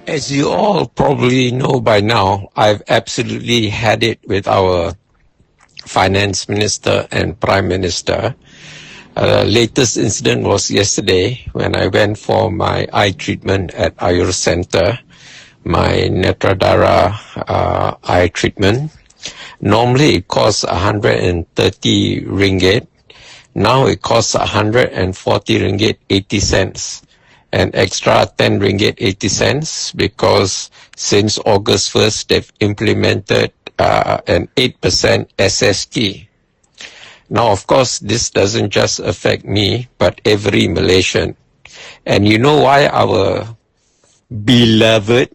As you all probably know by now, I've absolutely had it with our finance minister and prime minister. Latest incident was yesterday when I went for my eye treatment at Ayur Center, my Netradara eye treatment. Normally it costs 130 ringgit. Now it costs 140 ringgit 80 cents. An extra 10 ringgit 80 cents because since August 1st they've implemented an 8% SST. Now, of course, this doesn't just affect me, but every Malaysian. And you know why our beloved,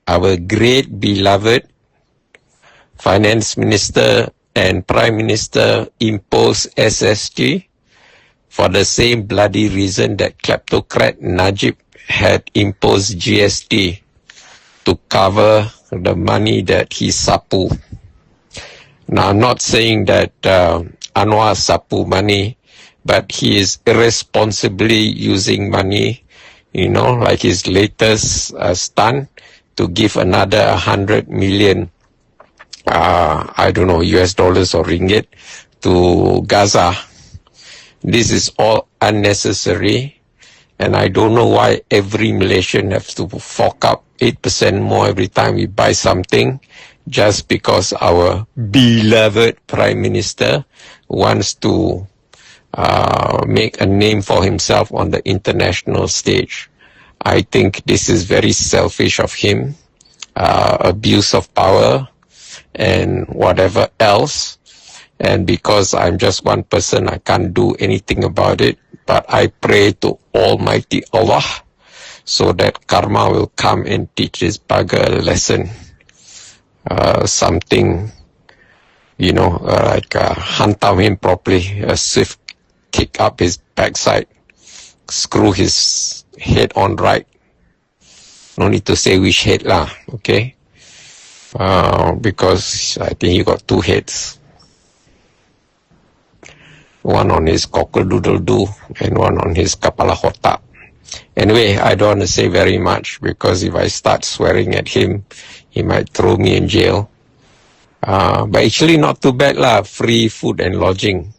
our great beloved finance minister and prime minister imposed SST? For the same bloody reason that kleptocrat Najib had imposed GST to cover the money that he sapu. Now, I'm not saying that Anwar sapu money, but he is irresponsibly using money, like his latest stunt to give another 100 million, US dollars or ringgit to Gaza. This is all unnecessary, and I don't know why every Malaysian has to fork up 8% more every time we buy something, just because our beloved Prime Minister wants to make a name for himself on the international stage. I think this is very selfish of him, abuse of power, and whatever else. And because I'm just one person, I can't do anything about it. But I pray to Almighty Allah so that karma will come and teach this bugger a lesson. Something, hantam him properly, a swift kick up his backside, screw his head on right. No need to say which head lah, okay? Because I think he got two heads. One on his cockle-doodle-doo and one on his kapala hotak. Anyway, I don't want to say very much because if I start swearing at him, he might throw me in jail. But actually not too bad lah, free food and lodging.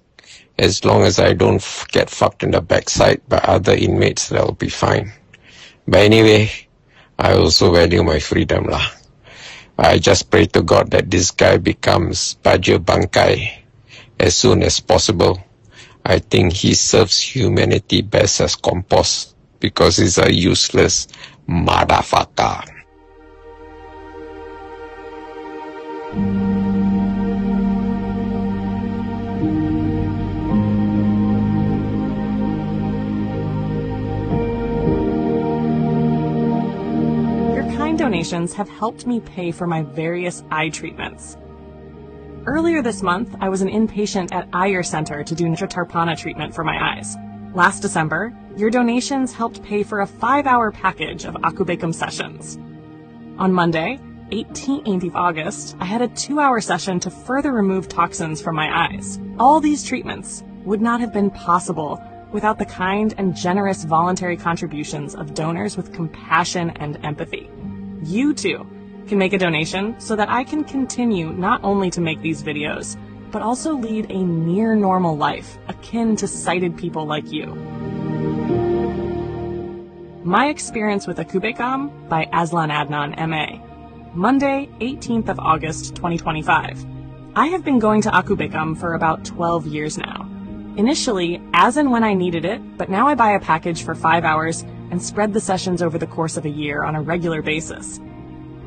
As long as I don't get fucked in the backside by other inmates, that'll be fine. But anyway, I also value my freedom lah. I just pray to God that this guy becomes Baja Bangkai as soon as possible. I think he serves humanity best as compost because he's a useless motherfucker. Your kind donations have helped me pay for my various eye treatments. Earlier this month, I was an inpatient at Ayur Center to do Netratarpana treatment for my eyes. Last December, your donations helped pay for a 5-hour package of Akubekam sessions. On Monday, 18th of August, I had a 2-hour session to further remove toxins from my eyes. All these treatments would not have been possible without the kind and generous voluntary contributions of donors with compassion and empathy. You too can make a donation so that I can continue not only to make these videos, but also lead a near normal life akin to sighted people like you. My Experience with Akubekam by Azlan Adnan, MA. Monday, 18th of August, 2025. I have been going to Akubekam for about 12 years now. Initially, as and when I needed it, but now I buy a package for 5 hours and spread the sessions over the course of a year on a regular basis.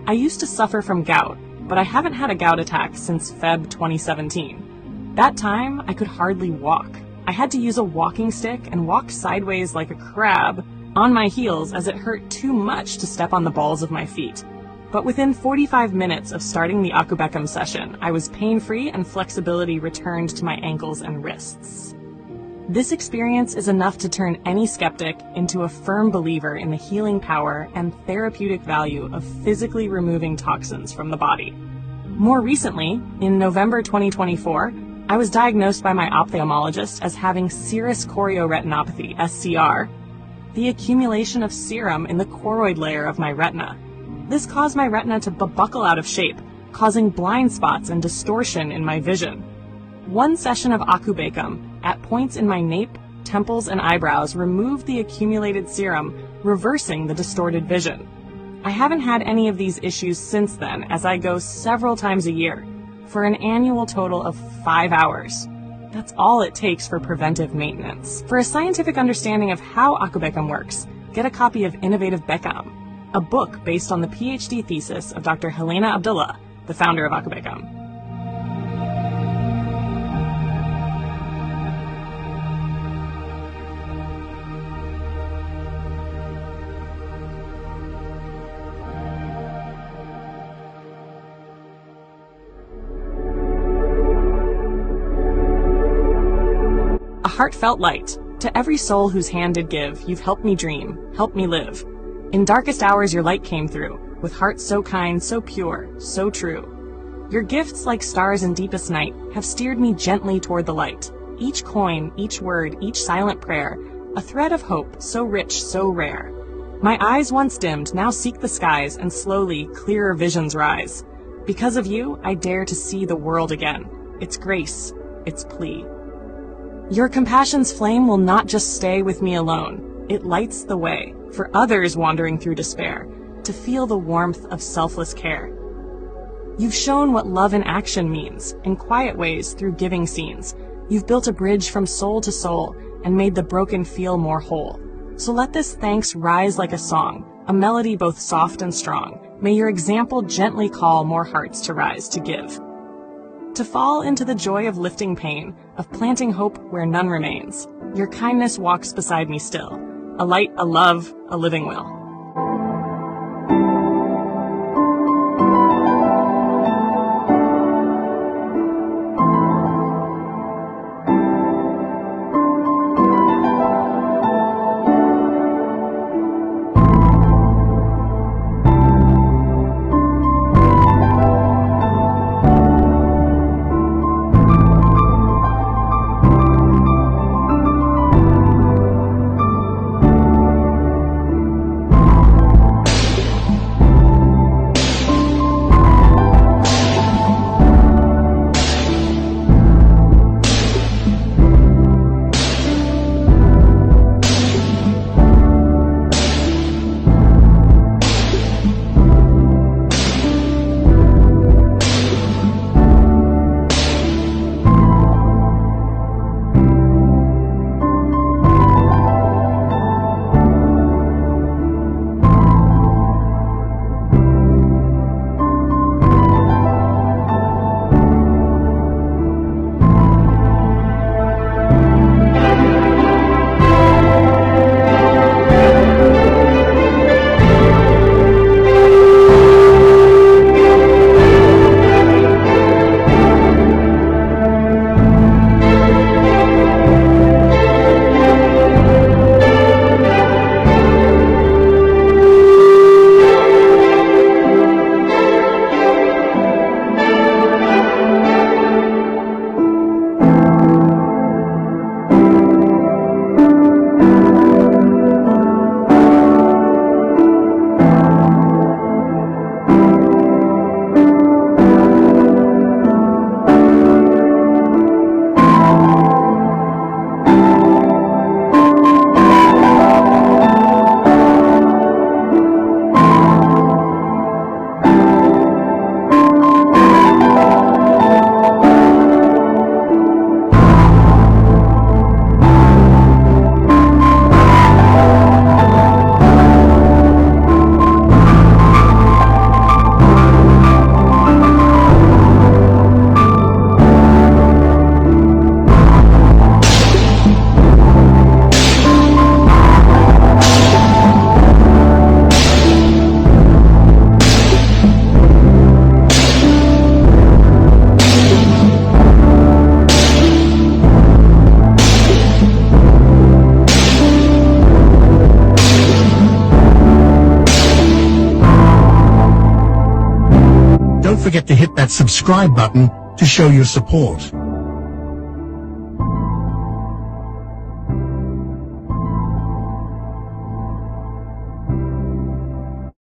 I used to suffer from gout, but I haven't had a gout attack since Feb 2017. That time, I could hardly walk. I had to use a walking stick and walk sideways like a crab on my heels as it hurt too much to step on the balls of my feet. But within 45 minutes of starting the Akubekam session, I was pain-free and flexibility returned to my ankles and wrists. This experience is enough to turn any skeptic into a firm believer in the healing power and therapeutic value of physically removing toxins from the body. More recently, in November 2024, I was diagnosed by my ophthalmologist as having serous chorioretinopathy, SCR, the accumulation of serum in the choroid layer of my retina. This caused my retina to buckle out of shape, causing blind spots and distortion in my vision. One session of Akubekam, at points in my nape, temples, and eyebrows, removed the accumulated serum, reversing the distorted vision. I haven't had any of these issues since then, as I go several times a year, for an annual total of 5 hours. That's all it takes for preventive maintenance. For a scientific understanding of how Akubekam works, get a copy of Innovative Bekam, a book based on the PhD thesis of Dr. Helena Abdullah, the founder of Akubekam. A heartfelt light. To every soul whose hand did give, you've helped me dream, helped me live. In darkest hours your light came through, with hearts so kind, so pure, so true. Your gifts, like stars in deepest night, have steered me gently toward the light. Each coin, each word, each silent prayer, a thread of hope, so rich, so rare. My eyes once dimmed, now seek the skies, and slowly, clearer visions rise. Because of you, I dare to see the world again. Its grace, its plea. Your compassion's flame will not just stay with me alone. It lights the way for others wandering through despair to feel the warmth of selfless care. You've shown what love in action means, in quiet ways through giving scenes. You've built a bridge from soul to soul and made the broken feel more whole. So let this thanks rise like a song, a melody both soft and strong. May your example gently call more hearts to rise to give. To fall into the joy of lifting pain, of planting hope where none remains. Your kindness walks beside me still, a light, a love, a living will. Don't forget to hit that subscribe button to show your support.